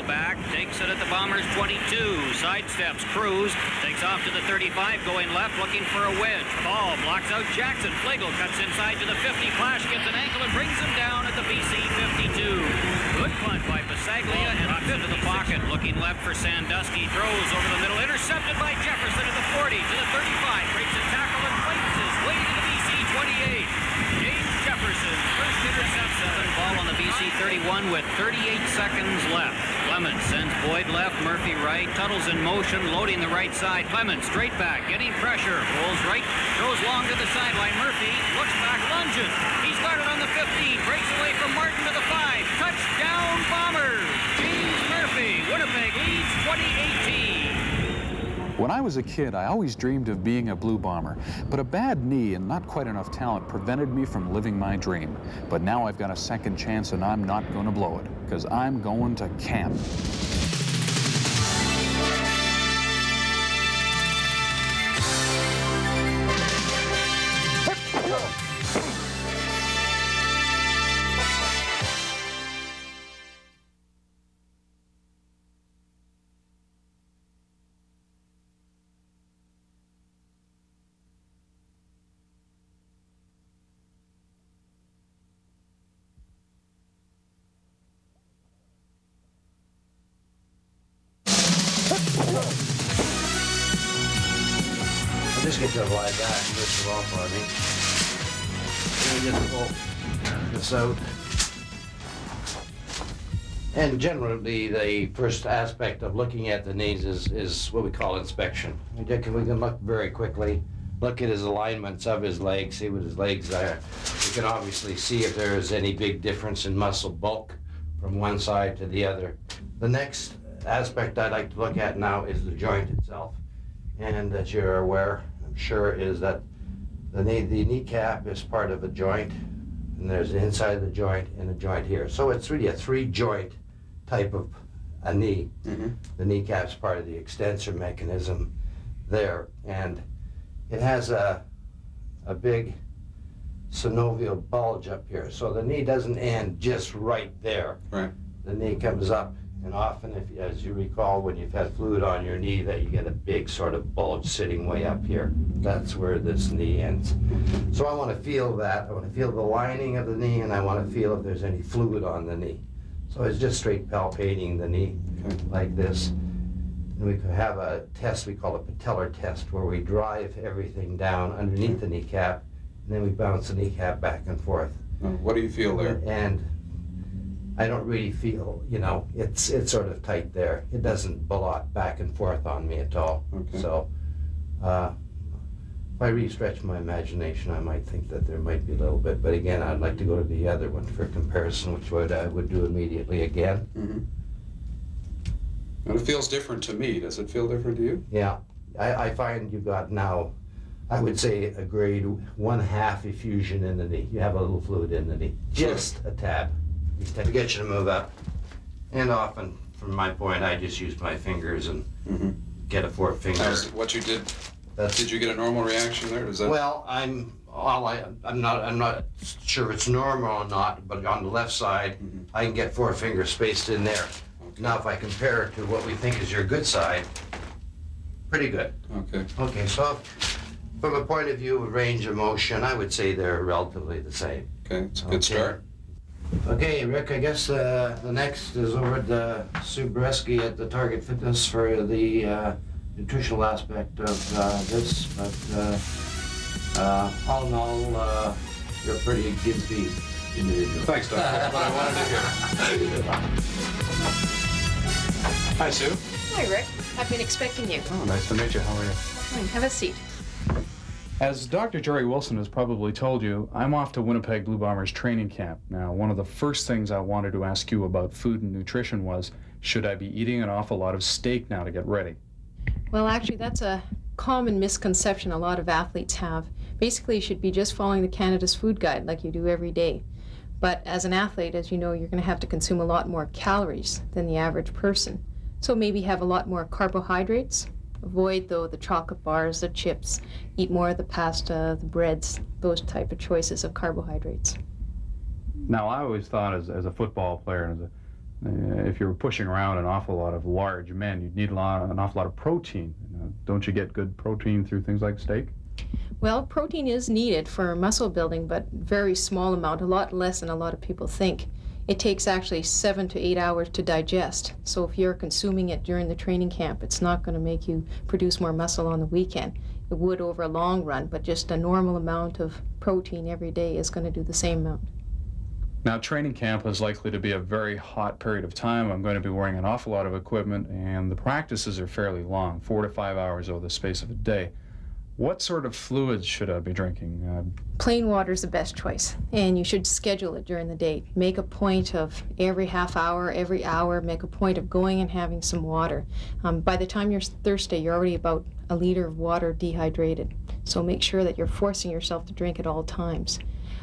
back, takes it at the Bombers' 22, sidesteps Cruz, takes off to the 35, going left, looking for a wedge. Ball blocks out Jackson. Flagel cuts inside to the 50. Clash gets an ankle and brings him down at the BC 52. Good punt by Pasaglia and up into the pocket. Looking left for Sandusky. Throws over the middle. Intercepted by Jefferson at the 40 to the 35. Breaks a tackle and fights his way to the BC 28. James Jefferson, first interception. Ball on the BC 31 with 38 seconds left. Clemens sends Boyd left, Murphy right. Tuttle's in motion, loading the right side. Clemens straight back, getting pressure. Rolls right, throws long to the sideline. Murphy looks back, lunges. He's got it on the 15. Breaks away from Martin to the 5. Touchdown Bombers! James Murphy. Winnipeg leads 2018. When I was a kid, I always dreamed of being a Blue Bomber, but a bad knee and not quite enough talent prevented me from living my dream. But now I've got a second chance and I'm not going to blow it, because I'm going to camp. I'll just get to lie back first of all for me. And just pull this out. And generally, the first aspect of looking at the knees is what we call inspection. We can look very quickly, look at his alignments of his legs, see what his legs are. We can obviously see if there is any big difference in muscle bulk from one side to the other. The next aspect I'd like to look at now is the joint itself. And as you're aware, I'm sure, is that the kneecap is part of a joint, and there's the inside of the joint and a joint here. So it's really a three-joint type of a knee. Mm-hmm. The kneecap's part of the extensor mechanism there, and it has a big synovial bulge up here. So the knee doesn't end just right there. Right. The knee comes up. And often, as you recall, when you've had fluid on your knee, that you get a big sort of bulge sitting way up here. That's where this knee ends. So I want to feel that. I want to feel the lining of the knee, and I want to feel if there's any fluid on the knee. So it's just straight palpating the knee like this. And we could have a test we call a patellar test, where we drive everything down underneath the kneecap, and then we bounce the kneecap back and forth. What do you feel there? And I don't really feel, it's sort of tight there. It doesn't block back and forth on me at all. Okay. So if I really stretch my imagination, I might think that there might be a little bit. But again, I'd like to go to the other one for comparison, which I would do immediately again. Mm-hmm. And it feels different to me. Does it feel different to you? Yeah. I find you've got now, I would say, a grade 1/2 effusion in the knee. You have a little fluid in the knee. Just a tad. To get you to move up. And often, from my point, I just use my fingers and get a forefinger. That's what you did. Did you get a normal reaction there? Does that? Well, I'm not sure it's normal or not, but on the left side, I can get 4 fingers spaced in there. Okay. Now, if I compare it to what we think is your good side, pretty good. Okay. Okay, so from a point of view of range of motion, I would say they're relatively the same. Okay, it's a good start. Okay, Rick, I guess the next is over at Sue Bresky at the Target Fitness for the nutritional aspect of this, but all in all, you're a pretty gimpy individual. Thanks, Doc. That's what I wanted to hear. Hi, Sue. Hi, Rick. I've been expecting you. Oh, nice to meet you. How are you? Fine. Have a seat. As Dr. Jerry Wilson has probably told you, I'm off to Winnipeg Blue Bombers training camp. Now, one of the first things I wanted to ask you about food and nutrition was, should I be eating an awful lot of steak now to get ready? Well, actually, that's a common misconception a lot of athletes have. Basically, you should be just following the Canada's food guide like you do every day. But as an athlete, as you know, you're going to have to consume a lot more calories than the average person. So maybe have a lot more carbohydrates. Avoid, though, the chocolate bars, the chips. Eat more of the pasta, the breads, those type of choices of carbohydrates. Now, I always thought as a football player and as a If you're pushing around an awful lot of large men, you'd need an awful lot of protein. Don't you get good protein through things like steak? Well, protein is needed for muscle building, but very small amount, a lot less than a lot of people think. It takes actually 7 to 8 hours to digest. So if you're consuming it during the training camp, it's not going to make you produce more muscle on the weekend. It would over a long run, but just a normal amount of protein every day is going to do the same amount. Now, training camp is likely to be a very hot period of time. I'm going to be wearing an awful lot of equipment, and the practices are fairly long, 4 to 5 hours over the space of a day. What sort of fluids should I be drinking? Plain water is the best choice, and you should schedule it during the day. Make a point of every half hour, every hour, make a point of going and having some water. By the time you're thirsty, you're already about a liter of water dehydrated. So make sure that you're forcing yourself to drink at all times.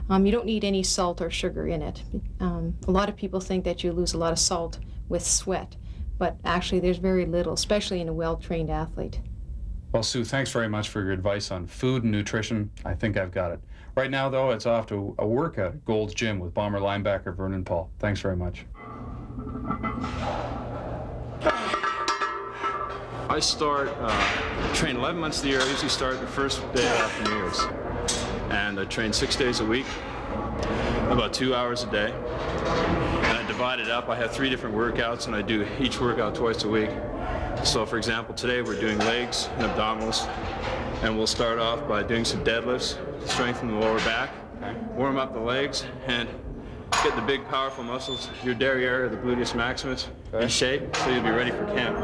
You don't need any salt or sugar in it. A lot of people think that you lose a lot of salt with sweat, but actually there's very little, especially in a well-trained athlete. Well, Sue, thanks very much for your advice on food and nutrition. I think I've got it. Right now, though, it's off to a workout at Gold's Gym with Bomber linebacker Vernon Paul. Thanks very much. I train 11 months of the year. I usually start the first day after New Year's. And I train 6 days a week, about 2 hours a day. And I divide it up. I have 3 different workouts, and I do each workout twice a week. So, for example, today we're doing legs and abdominals, and we'll start off by doing some deadlifts to strengthen the lower back, warm up the legs, and get the big, powerful muscles, your derriere, the gluteus maximus, in shape, so you'll be ready for camp.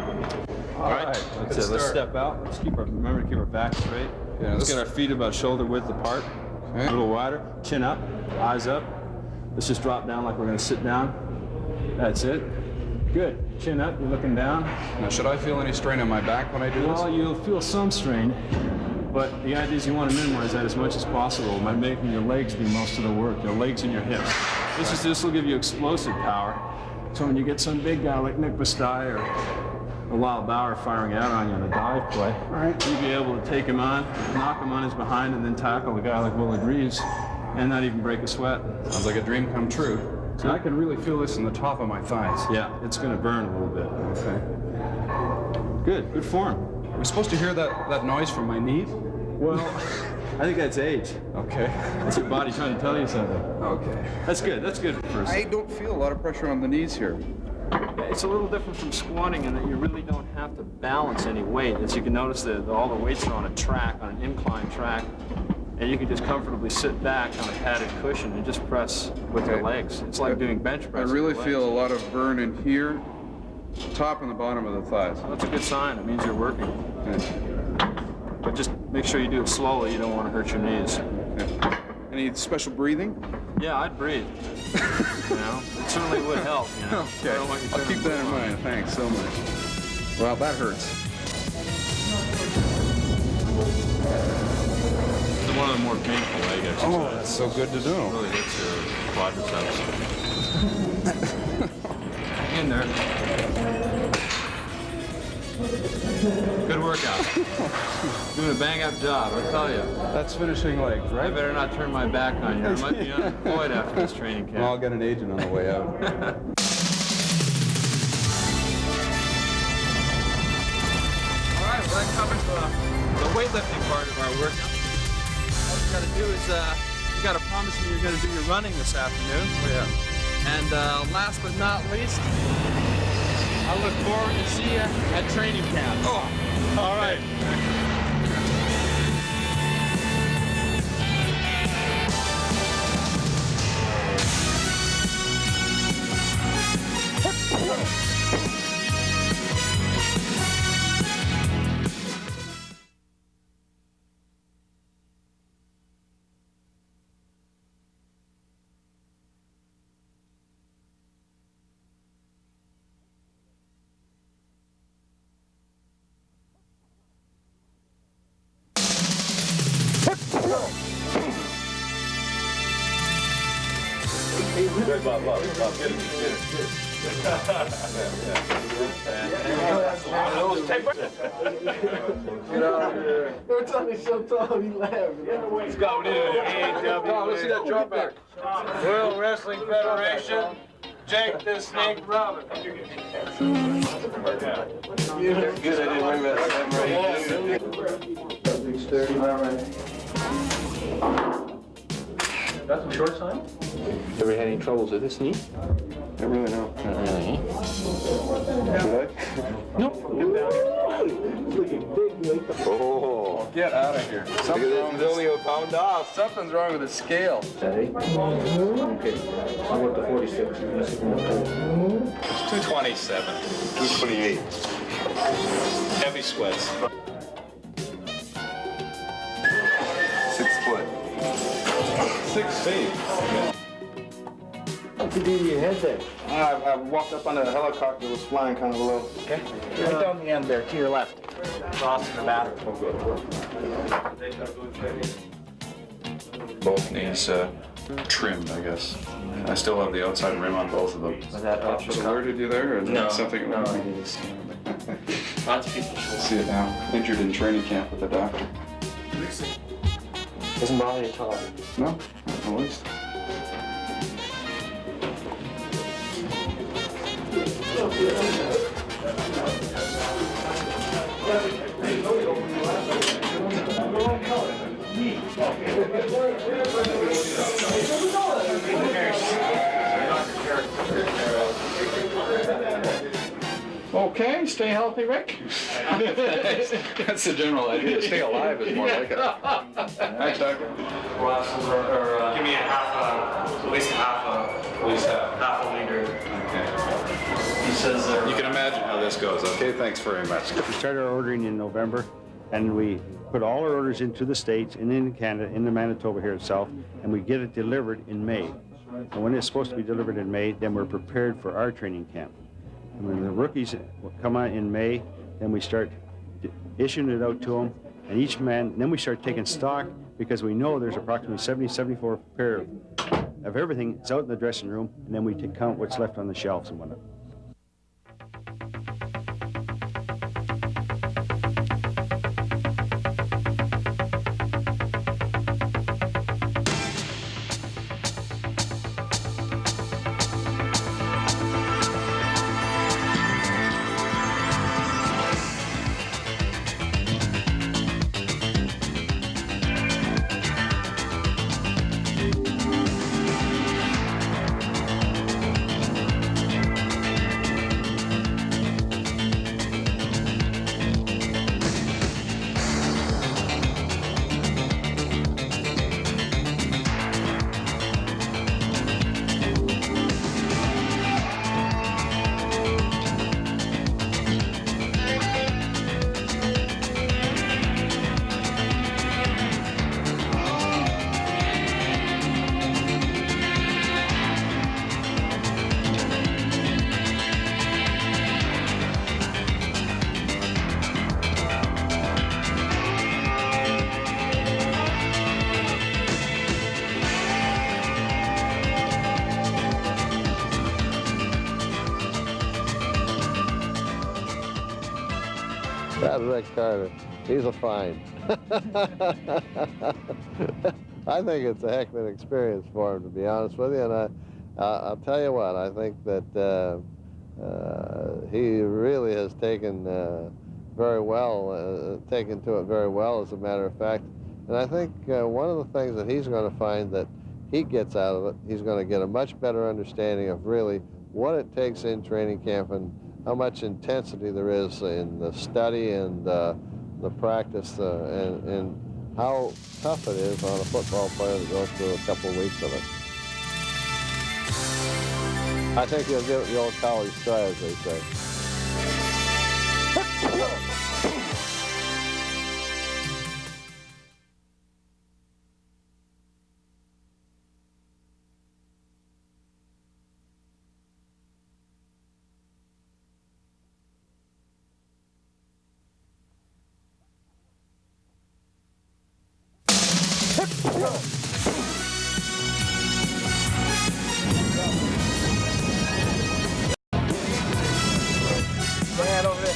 All right, let's step out. Let's remember to keep our back straight. Yeah, let's get our feet about shoulder width apart, a little wider, chin up, eyes up. Let's just drop down like we're going to sit down. That's it. Good. Chin up, you're looking down. Now, should I feel any strain on my back when I do this? Well, you'll feel some strain, but the idea is you want to minimize that as much as possible by making your legs do most of the work, your legs and your hips. This will give you explosive power. So when you get some big guy like Nick Bastai or a Lyle Bauer firing out on you in a dive play, you'll be able to take him on, knock him on his behind, and then tackle a guy like Willard Reeves and not even break a sweat. Sounds like a dream come true. So I can really feel this in the top of my thighs. Yeah, it's going to burn a little bit. Okay. Good form. Are we supposed to hear that noise from my knees? Well, I think that's age. Okay. That's your body trying to tell you something. Okay. That's good first. I don't feel a lot of pressure on the knees here. It's a little different from squatting in that you really don't have to balance any weight. As you can notice that all the weights are on a track, on an incline track. And you can just comfortably sit back on a padded cushion and just press with your legs. It's like doing bench press. I really feel a lot of burn in here, top and the bottom of the thighs. Well, that's a good sign. It means you're working. Okay. But just make sure you do it slowly. You don't want to hurt your knees. Okay. Any special breathing? Yeah, I'd breathe. You know, it certainly would help. You know? Okay. I'll keep that in mind. Thanks so much. Well, that hurts. One of the more painful leg exercises. Oh, that's so good to know. It really hits your quadriceps. Hang in there. Good workout. Doing a bang-up job, I tell you. That's finishing legs, right? I better not turn my back on you. I might be unemployed after this training camp. Well, I'll get an agent on the way out. All right, well, that covers the weightlifting part of our workout. All you got to do is you got to promise me you're going to do your running this afternoon. Oh, yeah. And last but not least, I look forward to see you at training camp. Oh, all right. Every time he so tall, he laughs. Let's go. Let's see that drop back. World Wrestling Federation, Jake the Snake Roberts. You're good. I didn't remember that. Big sturdy. All right. Got some short sign? Ever had any troubles with this knee? Not really, no. Not really. Should I? Nope. Oh. Get out of here. Something's wrong with only a pound off. Something's wrong with the scale. Steady. Okay. How about the 46? 227. 228. Heavy sweats. 6 foot. 6 feet. What did you do to your head there? I walked up on a helicopter that was flying kind of low. Okay. Right down the end there, to your left. Crossing the batter. Oh, good. Both knees trimmed, I guess. I still have the outside rim on both of them. Was that Was it alerted you there, or is that something? No, I didn't see it. Lots of people See it now. Injured in training camp with the doctor. doesn't bother you at all. No, not the least. Okay, stay healthy, Rick. That's the general idea. Stay alive is more like it. Hi, Doctor. Give me at least half a liter. Okay. He says You can imagine how this goes. Okay, thanks very much. We started our ordering in November, and we put all our orders into the States and into Canada, into Manitoba here itself, and we get it delivered in May. And when it's supposed to be delivered in May, then we're prepared for our training camp. And when the rookies come out in May, then we start issuing it out to them, and each man, then we start taking stock, because we know there's approximately 70, 74 pair of everything that's out in the dressing room, and then we count what's left on the shelves and whatnot. That's Rick Carter. He's a find. I think it's a heck of an experience for him, to be honest with you. And I'll tell you what, I think that he really has taken very well, taken to it very well, as a matter of fact. And I think one of the things that he's going to find that he gets out of it, he's going to get a much better understanding of really what it takes in training camp and how much intensity there is in the study and the practice and how tough it is on a football player to go through a couple of weeks of it. I think he'll give it the old college try, as they say. Stand over there.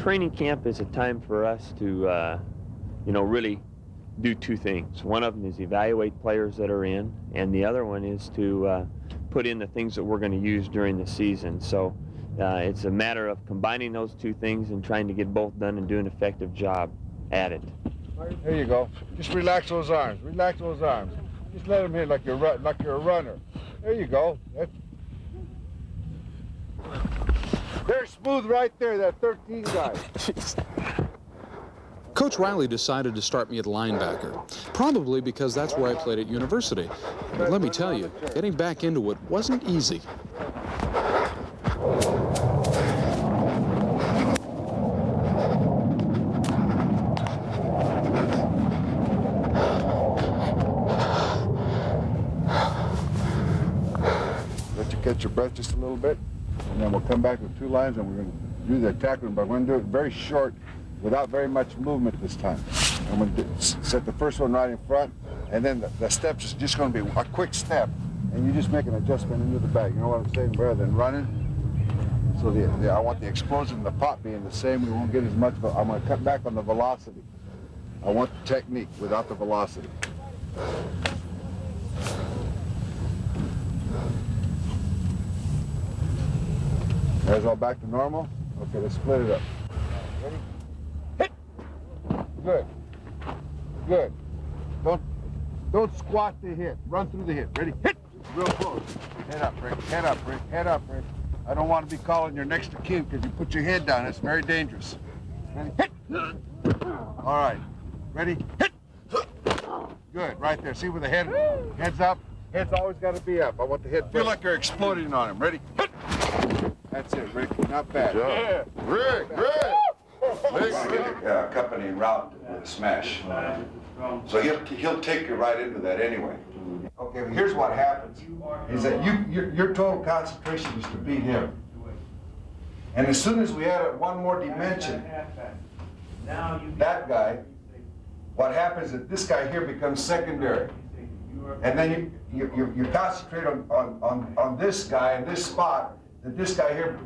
training camp is a time for us to, really do two things. One of them is evaluate players that are in, and the other one is to put in the things that we're going to use during the season. So it's a matter of combining those two things and trying to get both done and do an effective job at it. There you go. Just relax those arms. Relax those arms. Just let them hit like you're a runner. There you go. They're smooth right there, that 13 guy. Coach Riley decided to start me at linebacker, probably because that's where I played at university. But let me tell you, getting back into it wasn't easy. Let you catch your breath just a little bit, and then we'll come back with two lines, and we're going to do the tackling, but we're going to do it very short, without very much movement this time. I'm going to set the first one right in front, and then the steps is just going to be a quick step, and you just make an adjustment into the bag. You know what I'm saying? Rather than running. So I want the explosion and the pop being the same. We won't get as much, but I'm going to cut back on the velocity. I want the technique without the velocity. There's all back to normal. Okay, let's split it up. Ready? Hit! Good. Good. Don't squat the hit. Run through the hit. Ready? Hit! Real close. Head up, Rick. Head up, Rick. Head up, Rick. I don't want to be calling your next of kin because you put your head down. It's very dangerous. Ready? Hit! All right. Ready? Hit! Good. Right there. See where the head's up? Head's always got to be up. I want the head. Feel like you're exploding on him. Ready? Hit! That's it, Rick. Not bad. Yeah. Rick! Let's get the accompanying route with a smash. So he'll take you right into that anyway. Okay, but here's what happens, is that your total concentration is to beat him. And as soon as we add one more dimension, that guy, what happens is that this guy here becomes secondary. And then you concentrate on this guy in this spot, that this guy here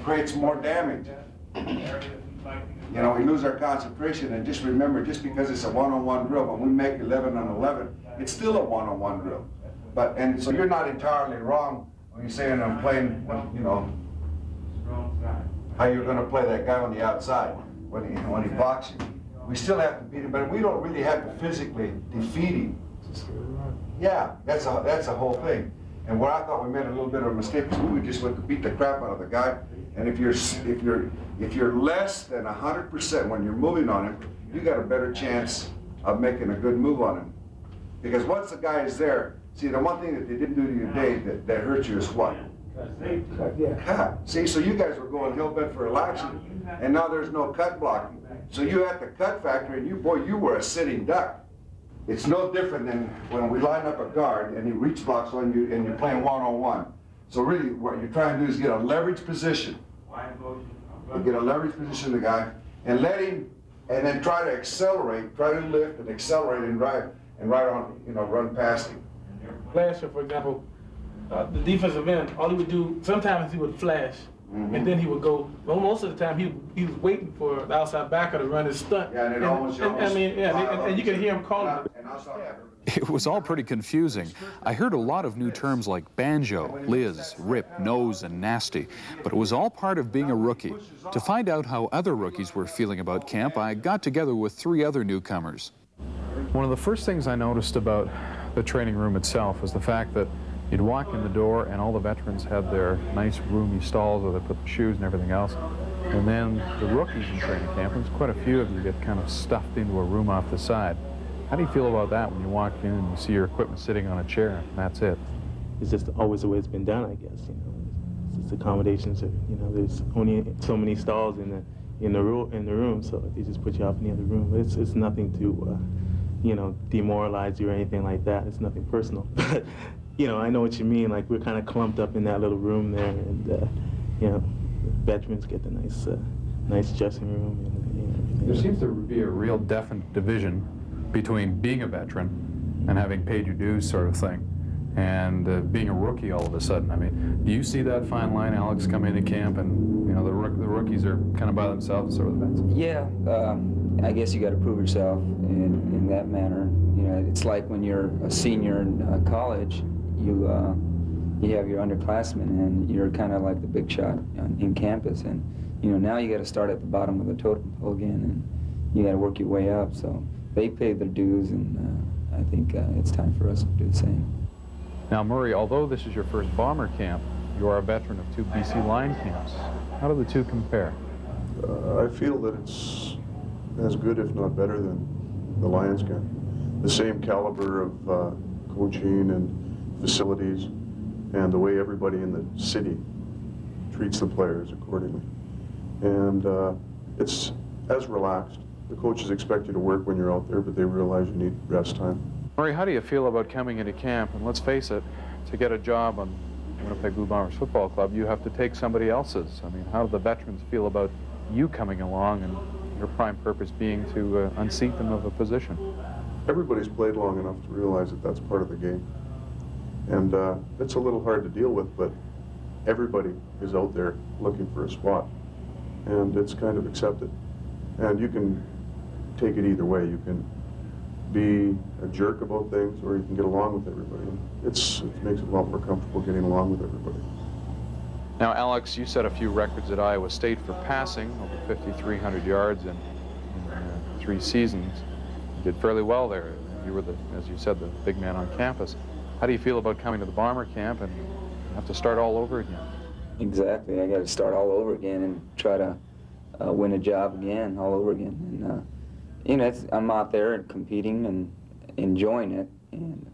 creates more damage. You know, we lose our concentration, and just remember, just because it's a one-on-one drill, when we make 11 on 11, it's still a one-on-one drill. And so you're not entirely wrong when you're saying I'm playing, you know, how you're going to play that guy on the outside when he blocks you. We still have to beat him, but we don't really have to physically defeat him. Yeah, that's a whole thing. And what I thought we made a little bit of a mistake is we just went to beat the crap out of the guy. And if you're less than 100% when you're moving on him, you got a better chance of making a good move on him. Because once the guy is there, see, the one thing that they didn't do to you today that hurt you is what? Cut. See, so you guys were going hell-bent for election, and now there's no cut blocking. So you had the cut factor, and you were a sitting duck. It's no different than when we line up a guard and he reach blocks on you and you're playing one-on-one. So really what you're trying to do is get a leverage position. You get a leverage position to the guy and let him, and then try to accelerate, try to lift and accelerate and right on, you know, run past him. Last year, for example, the defensive end, all he would do, sometimes he would flash. Mm-hmm. And then he would go, well, most of the time he was waiting for the outside backer to run his stunt. Yeah, and you can hear him calling. It was all pretty confusing. I heard a lot of new terms like banjo, Liz, rip, nose, and nasty, but it was all part of being a rookie. To find out how other rookies were feeling about camp, I got together with 3 other newcomers. One of the first things I noticed about the training room itself was the fact that you'd walk in the door and all the veterans had their nice roomy stalls where they put the shoes and everything else. And then the rookies in training camp, there's quite a few of you get kind of stuffed into a room off the side. How do you feel about that when you walk in and you see your equipment sitting on a chair and that's it? It's just always the way it's been done, I guess. You know, it's just accommodations. You know, there's only so many stalls in the room, so they just put you off in the other room. But it's nothing to, you know, demoralize you or anything like that. It's nothing personal. But you know, I know what you mean. Like we're kind of clumped up in that little room there, and you know, veterans get the nice dressing room and everything. There seems to be a real definite division between being a veteran and having paid your dues sort of thing, and being a rookie all of a sudden. I mean, do you see that fine line, Alex, coming into camp, and you know the rookies are kind of by themselves, sort of the vets? Yeah, I guess you got to prove yourself in that manner. You know, it's like when you're a senior in college, you have your underclassmen, and you're kind of like the big shot in campus, and you know now you got to start at the bottom of the totem pole again, and you got to work your way up. So they paid their dues, and I think it's time for us to do the same. Now, Murray, although this is your first Bomber camp, you are a veteran of 2 BC line camps. How do the two compare? I feel that it's as good, if not better, than the Lions camp. The same caliber of coaching and facilities, and the way everybody in the city treats the players accordingly. And it's as relaxed. The coaches expect you to work when you're out there, but they realize you need rest time. Murray, how do you feel about coming into camp? And let's face it, to get a job on Winnipeg Blue Bombers Football Club, you have to take somebody else's. I mean, how do the veterans feel about you coming along and your prime purpose being to unseat them of a position? Everybody's played long enough to realize that that's part of the game. And it's a little hard to deal with, but everybody is out there looking for a spot. And it's kind of accepted. And you can take it either way. You can be a jerk about things, or you can get along with everybody. It makes it a lot more comfortable getting along with everybody. Now, Alex, you set a few records at Iowa State for passing, over 5,300 yards in 3 seasons. You did fairly well there. You were, as you said, the big man on campus. How do you feel about coming to the Bomber camp and have to start all over again? Exactly. I got to start all over again and try to win a job again, all over again. And you know, I'm out there and competing and enjoying it and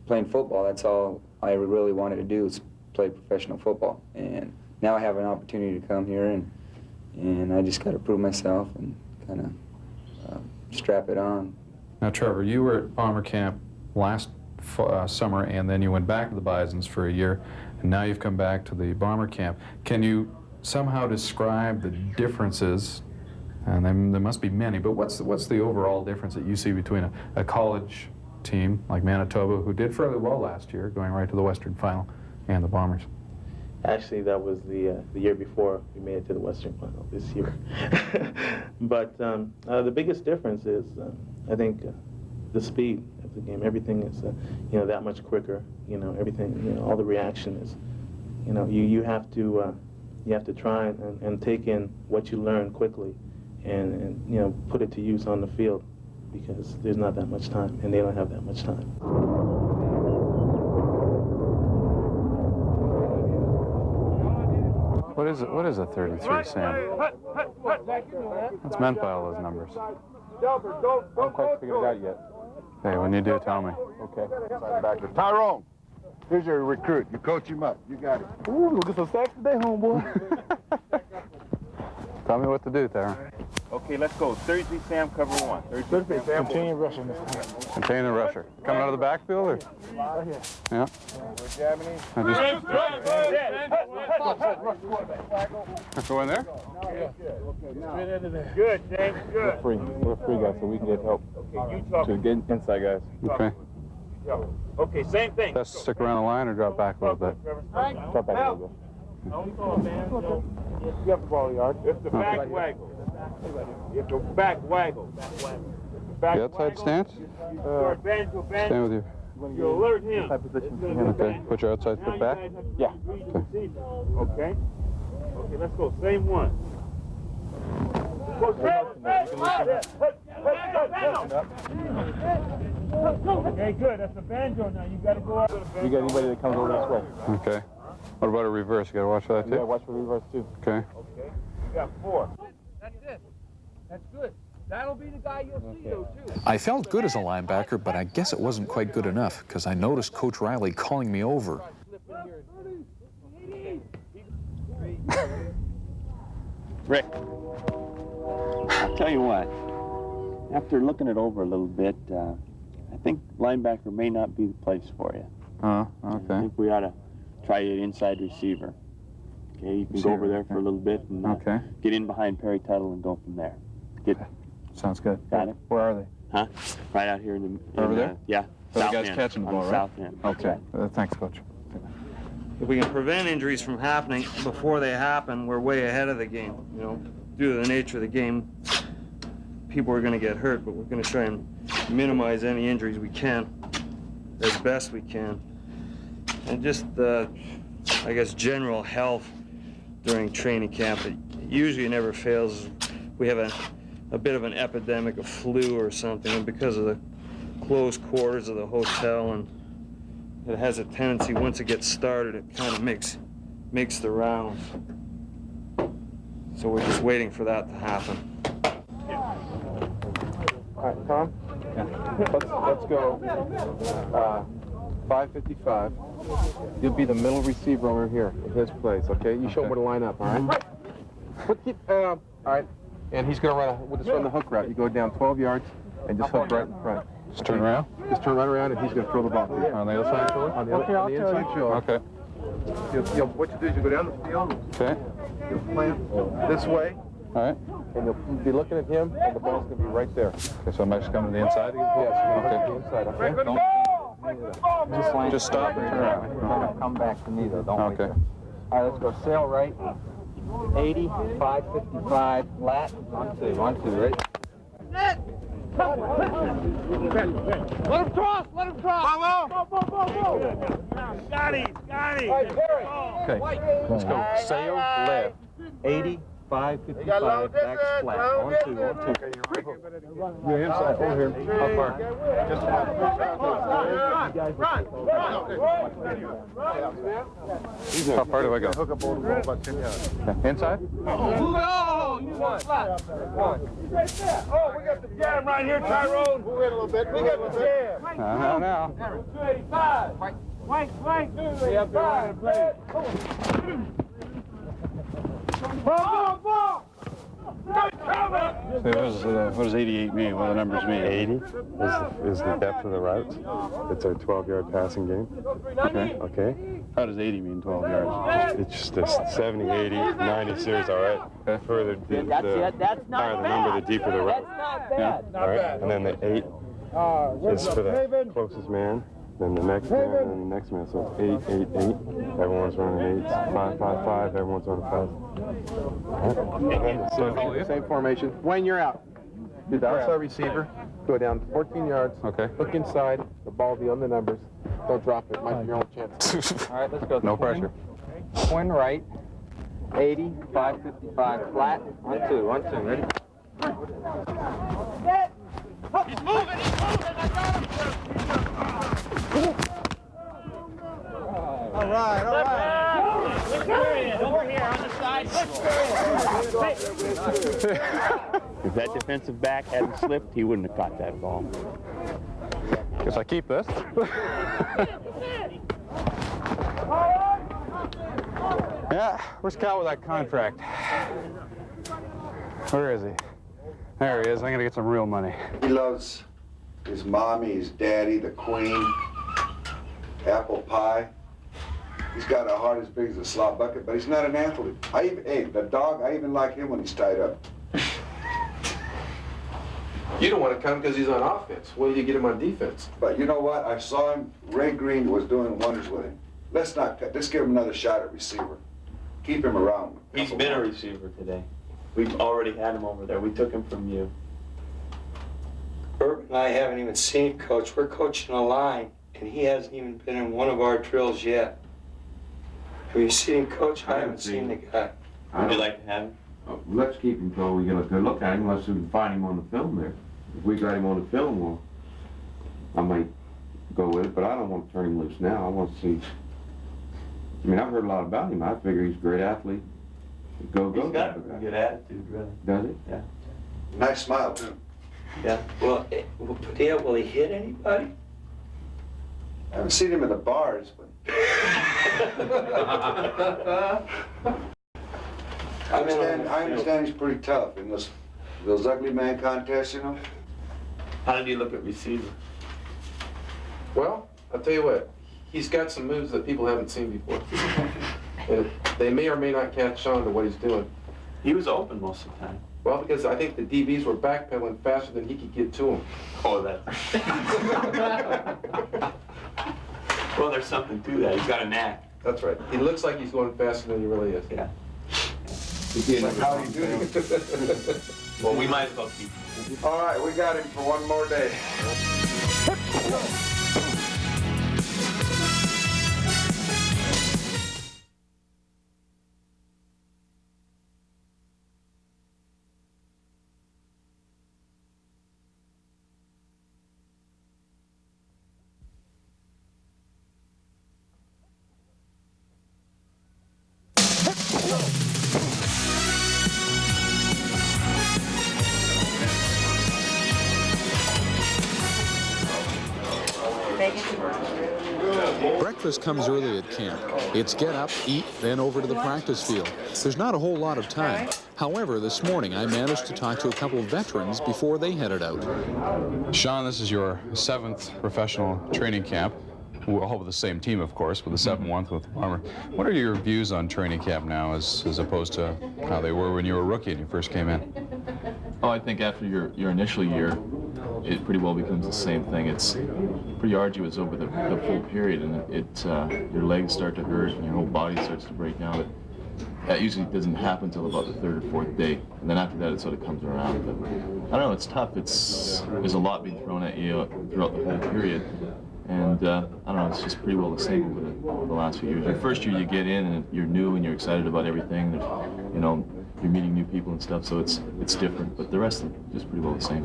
playing football. That's all I really wanted to do, is play professional football. And now I have an opportunity to come here, and I just got to prove myself and kind of strap it on. Now, Trevor, you were at Bomber camp last summer, and then you went back to the Bisons for a year, and now you've come back to the Bomber camp. Can you somehow describe the differences? And there must be many, but what's the overall difference that you see between a college team like Manitoba, who did fairly well last year, going right to the Western Final, and the Bombers? Actually, that was the year before we made it to the Western Final this year. But the biggest difference is, I think, the speed of the game. Everything is, you know, that much quicker. You know, everything. You know, all the reaction is, you know, you have to try and take in what you learn quickly, and you know, put it to use on the field, because there's not that much time, and they don't have that much time. What is a 33, Sam? What's meant by all those numbers? Don't quite figure it out yet. Hey, when you do, tell me. Okay. Backer. Tyrone, here's your recruit. You coach him up. You got it. Ooh, we'll get some sacks today, homeboy. Tell me what to do, Tyrone. Okay, let's go. 33 Sam, cover 1. 33 Sam. Continue rushing this time. Contain the rusher. Coming out of the backfield, or? Right here. Yeah. We're jamming him. Go in there? Straight into there. Good, James, good. We're free guys, so we can get help. Okay, you talk. To get inside guys. Okay. Okay, same thing. Best stick around the line or drop back a little bit? Drop back a little bit. You have the ball, yard. It's the back waggle. It's the back waggle. The outside stance? Stand with you. You alert him. Okay, put your outside foot back? Yeah. Okay. Okay, let's go. Same one. Okay, good. That's the banjo now. You got to go out to the banjo. You got anybody that comes over this way? Okay. What about a reverse? You got to watch for that too? Yeah, watch for reverse too. Okay. Okay. You got 4. That's it. That's good. That'll be the guy you'll see, though, too. I felt good as a linebacker, but I guess it wasn't quite good enough, because I noticed Coach Riley calling me over. Rick, I'll tell you what, after looking it over a little bit, I think linebacker may not be the place for you. Oh, okay. I think we ought to try an inside receiver. Okay, you can go over there for a little bit and get in behind Perry Tuttle and go from there. Sounds good. Got it? Where are they? Huh? Right out here in the... Over there? Yeah. the South guys end, catching the on ball, the right? south end. Okay. Thanks, Coach. If we can prevent injuries from happening before they happen, we're way ahead of the game. You know, due to the nature of the game, people are going to get hurt, but we're going to try and minimize any injuries we can, as best we can. And just, I guess, general health during training camp. It usually never fails. We have a bit of an epidemic of flu or something, and because of the close quarters of the hotel, and it has a tendency, once it gets started, it kind of makes the rounds. So we're just waiting for that to happen. All right, Tom? Yeah. Let's go 5:55. You'll be the middle receiver over here in his place, okay? You show him where to line up, all right? All right. And he's going to we'll just run the hook route. You go down 12 yards and just hook right in front. Just turn around? Just turn right around, and he's going to throw the ball. On the other side, Philly? On the inside shoulder. Okay. What you do is you go down the field. Okay. You'll plant this way. All right. And you'll be looking at him, and the ball's going to be right there. Okay, so I'm actually coming to the inside again? Yes, you're going to Okay. hit the inside, okay? Just stop and turn around. Come back to me, though. Don't wait Okay. there. All right, let's go sail right. 80, 555, flat. 1, 2, 1, 2, ready? Let him cross! Let him cross! Got him! Okay, let's go. Sail left. 80, 555, back flat. 1, 2, 1, 2. You're inside over here. How far? How far do I go? Hook up over the ball about 10 yards. Okay. Inside? Oh, you want flat. Oh, we got the jam right here, Tyrone. Move in a little bit. We got the jam. Now. 285. Wait. 285. Ball. What does 88 mean? What do the numbers mean? 80 is the depth of the routes. It's a 12-yard passing game. Okay. How does 80 mean 12 yards? It's just a 70, 80, 90 series, all right. Further, the higher the number, the deeper the route. All right. And then the 8 is for the closest man. Then the next man, and then the next man. So it's 8, 8, 8. Everyone's running 8s. 5, 5, 5. Everyone's running 5. Same formation. Wayne, you're out. You're the outside receiver. Go down 14 yards. Okay. Look inside. The ball will be on the numbers. Don't drop it. Might be your own chance. All right, let's go. No pressure. Twin right. 80, 555, flat. 1, 2, 1, 2, ready? He's moving. I got him. All right. Over here on the side. If that defensive back hadn't slipped, he wouldn't have caught that ball. Guess I keep this. Yeah, where's Cal with that contract? Where is he? There he is. I'm gonna get some real money. He loves his mommy, his daddy, the queen, apple pie. He's got a heart as big as a slop bucket, but he's not an athlete. The dog, I even like him when he's tied up. You don't want to come because he's on offense. Wait till you get him on defense. But you know what? I saw him. Ray Green was doing wonders with him. Let's give him another shot at receiver. Keep him around. He's been a receiver today. We've already had him over there. We took him from you. Bert and I haven't even seen Coach. We're coaching a line, and he hasn't even been in one of our drills yet. Have you seen him, Coach? I haven't seen the guy. Would you like to have him? Let's keep him till we get a good look at him, unless we can find him on the film there. If we got him on the film, well, I might go with it, but I don't want to turn him loose now. I want to see. I mean, I've heard a lot about him. I figure he's a great athlete. Go. He's got a good attitude, really. Does he? Yeah. Nice smile, too. Yeah. Well, will he hit anybody? I haven't seen him in the bars, but... I understand he's pretty tough in those ugly man contests, you know? How did he look at receiver? Well, I'll tell you what. He's got some moves that people haven't seen before. And they may or may not catch on to what he's doing. He was open most of the time. Well, because I think the DBs were backpedaling faster than he could get to them. Oh, that. Well, there's something to that. He's got a knack. That's right. He looks like he's going faster than he really is. Yeah. Like, how do you do? Well, we might as well keep. All right, we got him for one more day. Breakfast comes early at camp. It's get up, eat, then over to the practice field. There's not a whole lot of time. However, this morning I managed to talk to a couple of veterans before they headed out. Sean, this is your 7th professional training camp. We're all with the same team, of course, but the 7th with the Bomber. What are your views on training camp now as opposed to how they were when you were a rookie and you first came in? Oh, I think after your initial year, it pretty well becomes the same thing. It's pretty arduous over the full period, and your legs start to hurt and your whole body starts to break down. But that usually doesn't happen until about the 3rd or 4th day, and then after that it sort of comes around. But I don't know, it's tough. There's a lot being thrown at you throughout the whole period. And I don't know, it's just pretty well the same over the last few years. Your first year you get in and you're new and you're excited about everything. You know, you're meeting new people and stuff, so it's different. But the rest is just pretty well the same.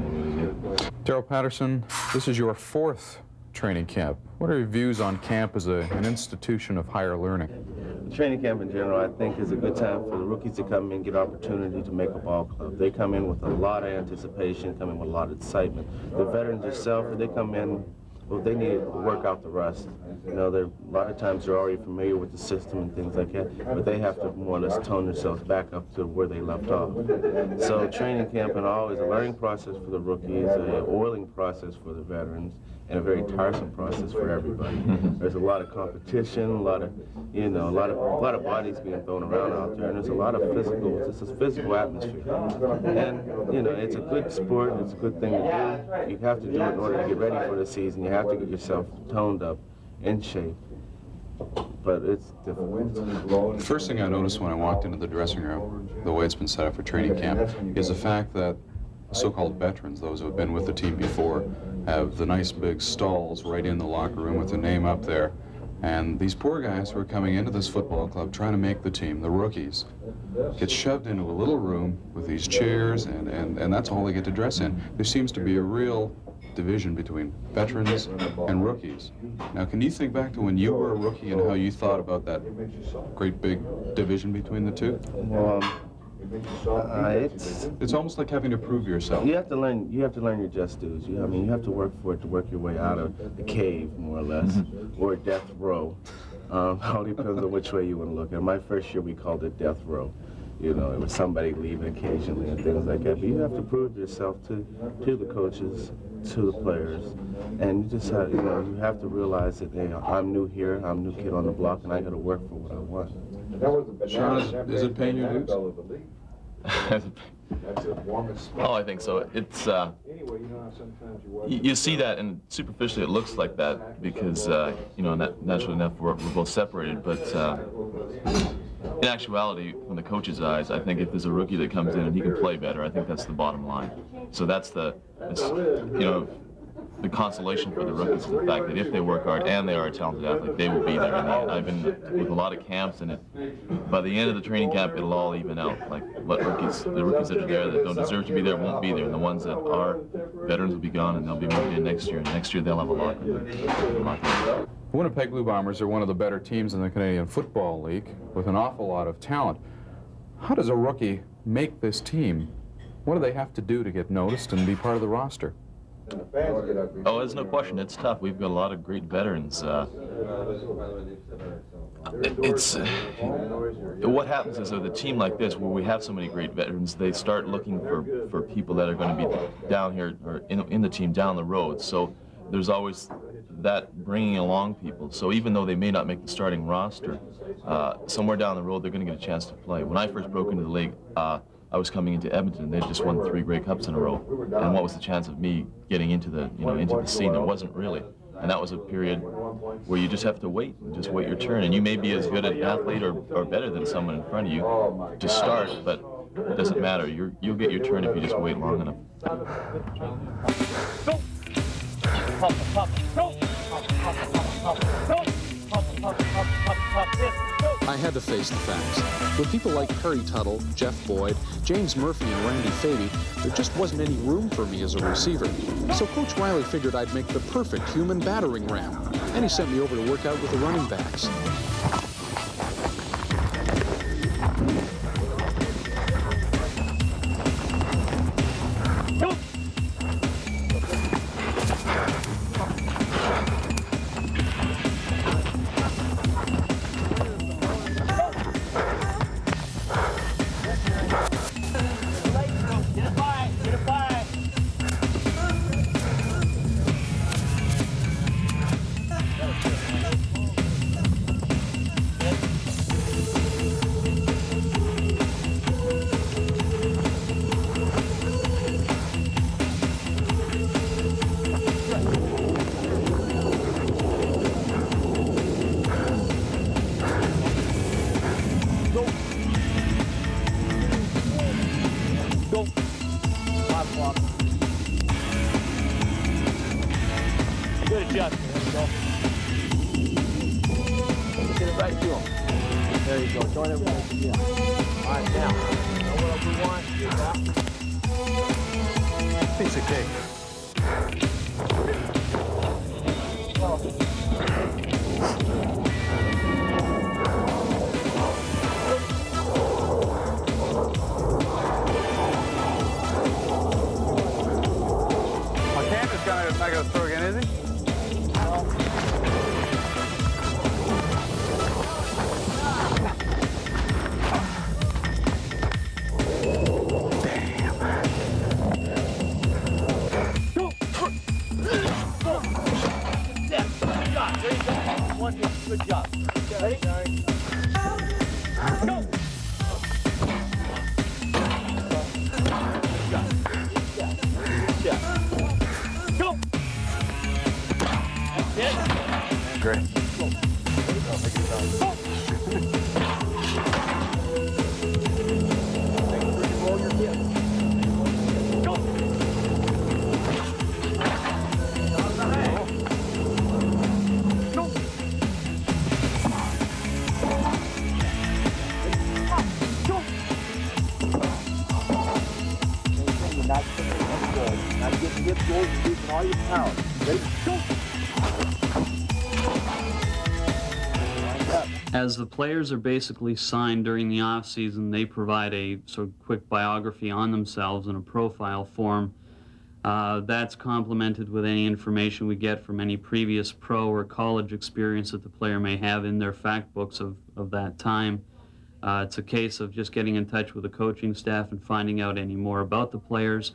Daryl Patterson, this is your 4th training camp. What are your views on camp as an institution of higher learning? Training camp in general, I think, is a good time for the rookies to come in and get opportunity to make a ball club. They come in with a lot of anticipation, come in with a lot of excitement. The veterans themselves, they come in, well, they need to work out the rust. You know, a lot of times they're already familiar with the system and things like that, but they have to more or less tone themselves back up to where they left off. So training camp and all is a learning process for the rookies, an oiling process for the veterans, and a very tiresome process for everybody. There's a lot of competition, a lot of bodies being thrown around out there, and there's a lot of it's a physical atmosphere. And, you know, it's a good sport, it's a good thing to do. You have to do it in order to get ready for the season. You have to get yourself toned up, in shape. But it's difficult. The first thing I noticed when I walked into the dressing room, the way it's been set up for training camp, is the fact that so-called veterans, those who have been with the team before, have the nice big stalls right in the locker room with the name up there. And these poor guys who are coming into this football club trying to make the team, the rookies, get shoved into a little room with these chairs, and that's all they get to dress in. There seems to be a real division between veterans and rookies. Now, can you think back to when you were a rookie and how you thought about that great big division between the two? It's almost like having to prove yourself. You have to learn your just dues. You have to work for it to work your way out of the cave, more or less, or death row. All depends on which way you want to look at it. My first year we called it death row. You know, it was somebody leaving occasionally and things like that. But you have to prove yourself to the coaches, to the players, and you just have, you have to realize that, hey, I'm new here, I'm a new kid on the block, and I got to work for what I want. Sean, is it paying your dues? Oh, I think so. It's you see that, and superficially it looks like that because naturally enough we're both separated. But in actuality, from the coach's eyes, I think if there's a rookie that comes in and he can play better, I think that's the bottom line. So that's the consolation for the rookies is the fact that if they work hard and they are a talented athlete, they will be there in the end. I've been with a lot of camps, and by the end of the training camp, it'll all even out. Like the rookies that are there that don't deserve to be there won't be there, and the ones that are veterans will be gone, and they'll be moved in next year. And next year they'll have a locker room. The Winnipeg Blue Bombers are one of the better teams in the Canadian Football League with an awful lot of talent. How does a rookie make this team? What do they have to do to get noticed and be part of the roster? Oh, there's no question. It's tough. We've got a lot of great veterans. What happens is with a team like this, where we have so many great veterans, they start looking for people that are going to be down here or in the team down the road. So there's always that bringing along people. So even though they may not make the starting roster, somewhere down the road they're going to get a chance to play. When I first broke into the league, I was coming into Edmonton. They'd just won 3 Grey Cups in a row. And what was the chance of me getting into the, into the scene? There wasn't really. And that was a period where you just have to wait and just wait your turn. And you may be as good an athlete or better than someone in front of you to start, but it doesn't matter. You'll get your turn if you just wait long enough. I had to face the facts. With people like Perry Tuttle, Jeff Boyd, James Murphy, and Randy Faby, there just wasn't any room for me as a receiver. So Coach Riley figured I'd make the perfect human battering ram, and he sent me over to work out with the running backs. As the players are basically signed during the off-season, they provide a sort of quick biography on themselves in a profile form. That's complemented with any information we get from any previous pro or college experience that the player may have in their fact books of that time. It's a case of just getting in touch with the coaching staff and finding out any more about the players,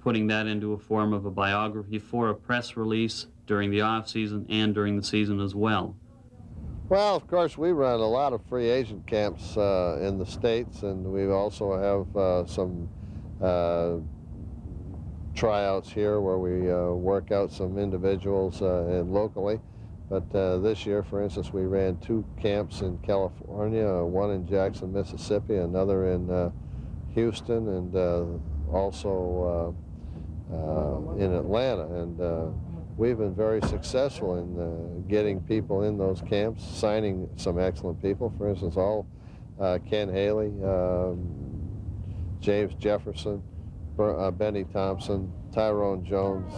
putting that into a form of a biography for a press release during the off-season and during the season as well. Well, of course, we run a lot of free agent camps in the States, and we also have some tryouts here where we work out some individuals locally. But this year, for instance, we ran 2 camps in California, one in Jackson, Mississippi, another in Houston, and also in Atlanta. And we've been very successful in getting people in those camps, signing some excellent people. For instance, Ken Haley, James Jefferson, Benny Thompson, Tyrone Jones,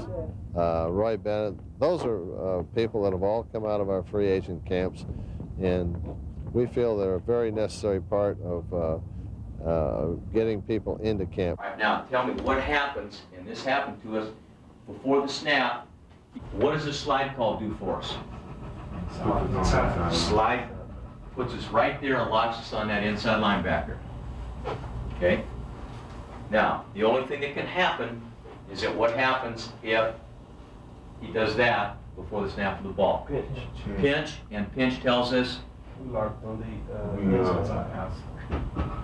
Roy Bennett. Those are people that have all come out of our free agent camps, and we feel they're a very necessary part of getting people into camp. All right, now tell me what happens, and this happened to us before the snap. What does this slide call do for us? Slide puts us right there and locks us on that inside linebacker. Okay? Now, the only thing that can happen is that what happens if he does that before the snap of the ball. Pinch, and pinch tells us on the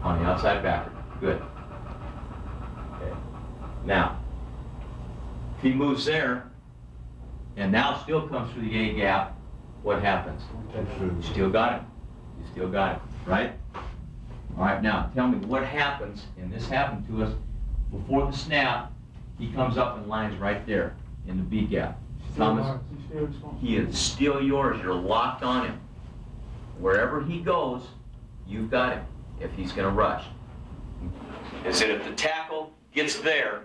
on the outside backer. Good. Okay. Now, if he moves there, and now still comes through the A gap, what happens? You still got him. You still got him, right? All right, now tell me what happens, and this happened to us before the snap. He comes up and lines right there in the B gap. Thomas, he is still yours. You're locked on him. Wherever he goes, you've got him if he's going to rush. Is that if the tackle gets there,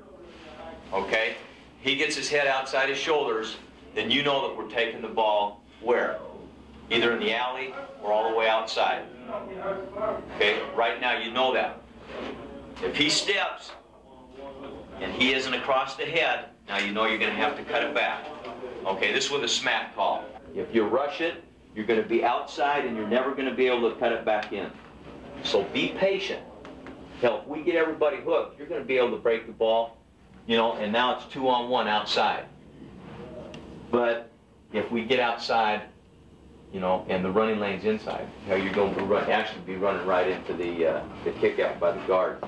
okay, he gets his head outside his shoulders, then you know that we're taking the ball where? Either in the alley or all the way outside. Okay, right now you know that. If he steps and he isn't across the head, now you know you're going to have to cut it back. Okay, this is with a smack call. If you rush it, you're going to be outside and you're never going to be able to cut it back in. So be patient. Hell, if we get everybody hooked, you're going to be able to break the ball, you know, and now it's 2-on-1 outside. But if we get outside, you know, and the running lane's inside, you know, you're going to actually be running right into the kick out by the guard.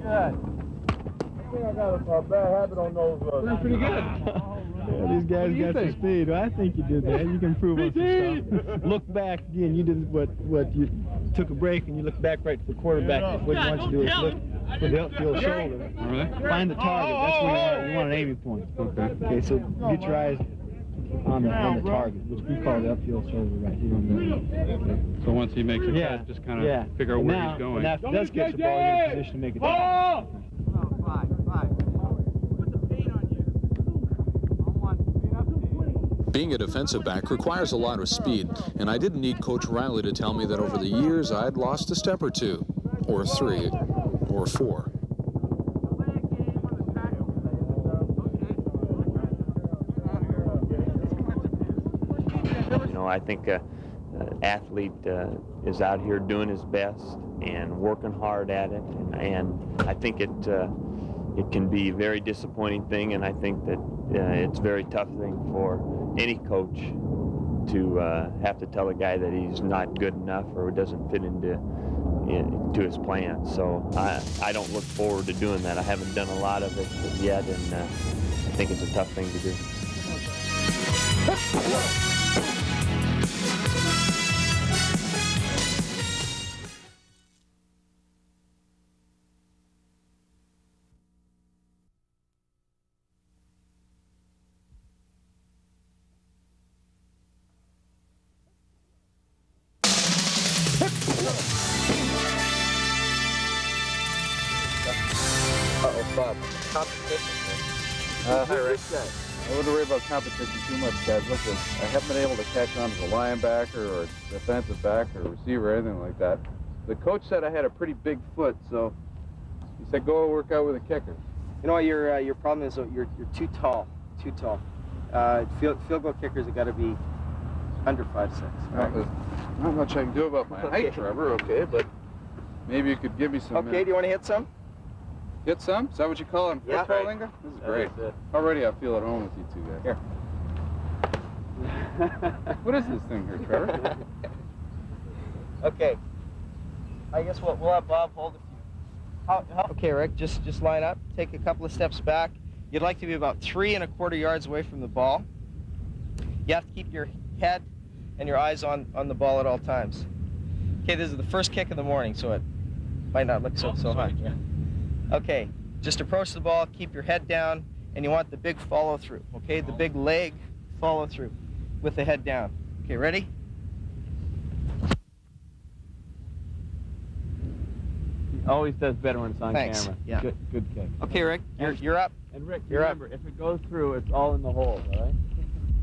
Good. I think I got a bad habit on those. That's pretty good. Yeah, these guys got some speed. Well, I think you did that. You can improve on some stuff. Look back again. You did what you took a break and you look back right to the quarterback. What you want you to do is look with the upfield shoulder. Really? Find the target. That's where you want an aiming point. Okay. Okay. So get your eyes on the target, which we call the upfield shoulder right here. Okay. So once he makes a cut, just kind of figure out where he's going. And after he does get the ball, you're in a position to make it down. Being a defensive back requires a lot of speed, and I didn't need Coach Riley to tell me that over the years I'd lost a step or two, or 3, or 4. You know, I think an athlete is out here doing his best and working hard at it, and I think it can be a very disappointing thing, and I think that it's a very tough thing for any coach to have to tell a guy that he's not good enough or doesn't fit into his plan. So I don't look forward to doing that. I haven't done a lot of it yet, and I think it's a tough thing to do. Bob. Competition. Hi, Rick. I wouldn't worry about competition too much, guys. Listen, I haven't been able to catch on as a linebacker or a defensive back or a receiver or anything like that. The coach said I had a pretty big foot, so he said go work out with a kicker. You know what your problem is? You're too tall. Too tall. Field goal kickers have got to be under 5'6". Right? Not much I can do about my height, Trevor. Okay, but maybe you could give me some. Okay, do you want to hit some? Hit some? Is that what you call it in football lingo? This is great. Already I feel at home with you two guys. Here. What is this thing here, Trevor? Okay. I guess we'll have Bob hold it for you. Okay, Rick, just line up. Take a couple of steps back. You'd like to be about 3 1/4 yards away from the ball. You have to keep your head and your eyes on the ball at all times. Okay, this is the first kick of the morning, so it might not look so high. Yeah. Okay, just approach the ball, keep your head down, and you want the big follow through, okay? The big leg follow through with the head down. Okay, ready? He always does better when it's on Thanks. camera. Yeah. Good kick. Okay, Rick, you're up. And Rick, you're remember, if it goes through, it's all in the hole, all right?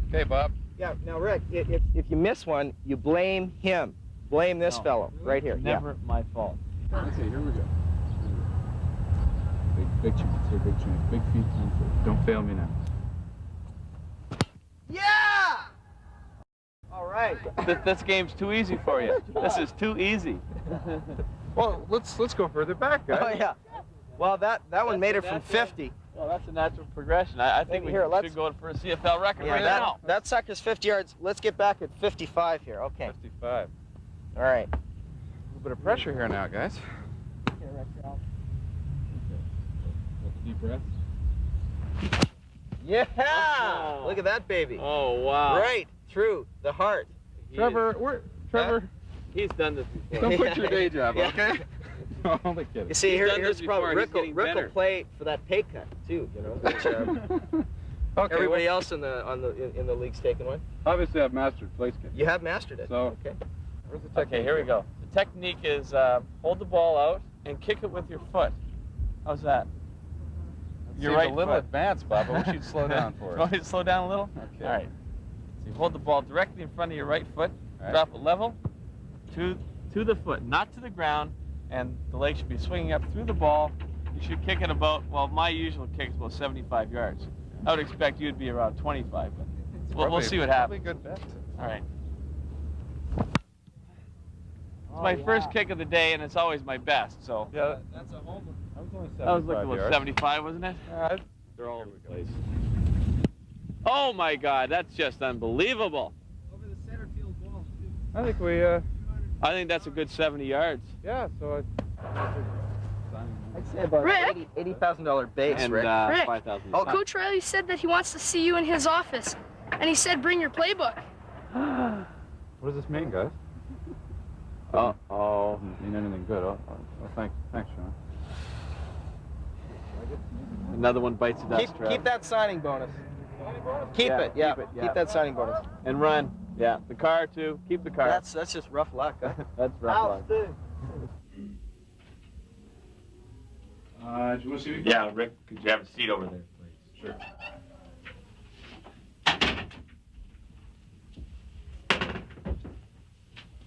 Okay, Bob. Yeah, now, Rick, if you miss one, you blame him. Blame this fellow right here. Never my fault. Okay, here we go. Big chance here, big chance. Big feet, Don't fail me now. Yeah! All right. This game's too easy for you. This is too easy. Well, let's go further back, guys. Oh, yeah. Well, that one made it from 50. Well, that's a natural progression. I think we should go for a CFL record right now. That sucker's 50 yards. Let's get back at 55 here. Okay. 55. All right. A little bit of pressure here now, guys. Okay, right, Charles. Deep breath. Yeah! Oh. Look at that baby. Oh, wow. Right through the heart. Trevor, He's done this before. don't quit your day job, Yeah. okay? No, I'm only kidding. You see, He's done here's this the problem. before. He's Rick getting will better. play for that pay cut too. You know, which, Okay, everybody else in the league's taking one. Obviously, I've mastered place kick. You have mastered it. So, Okay. where's the technique? Okay, here we go. The technique is hold the ball out and kick it with your foot. How's that? Your Seems right a little foot. advanced, Bob. I wish you'd slow down for us. You want me to slow down a little? Okay. All right. So you hold the ball directly in front of your right foot, All right. drop it level to the foot, not to the ground, and the leg should be swinging up through the ball. You should kick it about, well, my usual kick is about 75 yards. I would expect you'd be around 25, but we'll see what happens. Probably a good bet. All right. It's my first kick of the day, and it's always my best, so. Yeah, That's a homer. I was only 75 That was like about yards. 75, wasn't it? They're all over the place. Oh my God, that's just unbelievable. Over the center field wall too. I think we, I think that's a good 70 yards. yeah, so I'd say about Rick? $80,000 base, And Rick. Rick. 5,000. Oh, Coach Riley said that he wants to see you in his office, and he said bring your playbook. what does this mean, guys? Uh-oh. Doesn't mean anything good. Oh, thanks, Sean. Another one bites the dust, Keep that signing bonus. Keep it, yeah. Keep that signing bonus. And run. Yeah, the car too. Keep the car. That's just rough luck, huh? That's rough luck. Do you want to see me? Yeah, Rick, could you have a seat over there, please? Sure.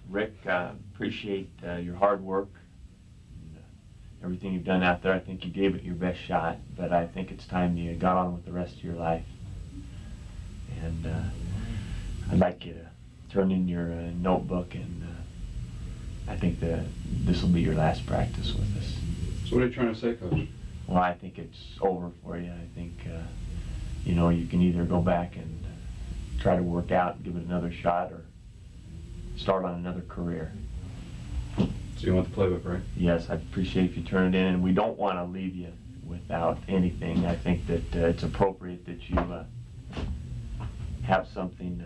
Rick, appreciate your hard work and everything you've done out there. I think you gave it your best shot, but I think it's time you got on with the rest of your life. And I'd like you to turn in your notebook, and I think this will be your last practice with us. So what are you trying to say, Coach? Well, I think it's over for you. I think, you know, you can either go back and try to work out and give it another shot, or start on another career. So you want the playbook, right? Yes, I'd appreciate if you turn it in, and we don't want to leave you without anything. I think that it's appropriate that you have something,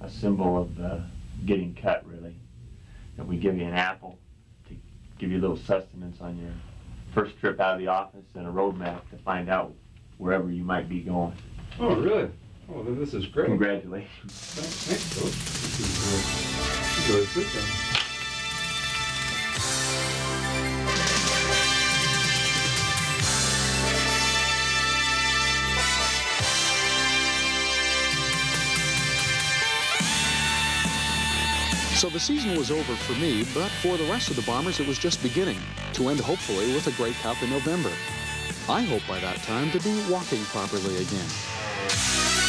a symbol of getting cut, really. That we give you an apple to give you a little sustenance on your first trip out of the office, and a road map to find out wherever you might be going. Oh, really? Oh, then this is great. Congratulations. Thanks, Coach. This is really good, then. So the season was over for me, but for the rest of the Bombers it was just beginning, to end hopefully with a Grey Cup in November. I hope by that time to be walking properly again.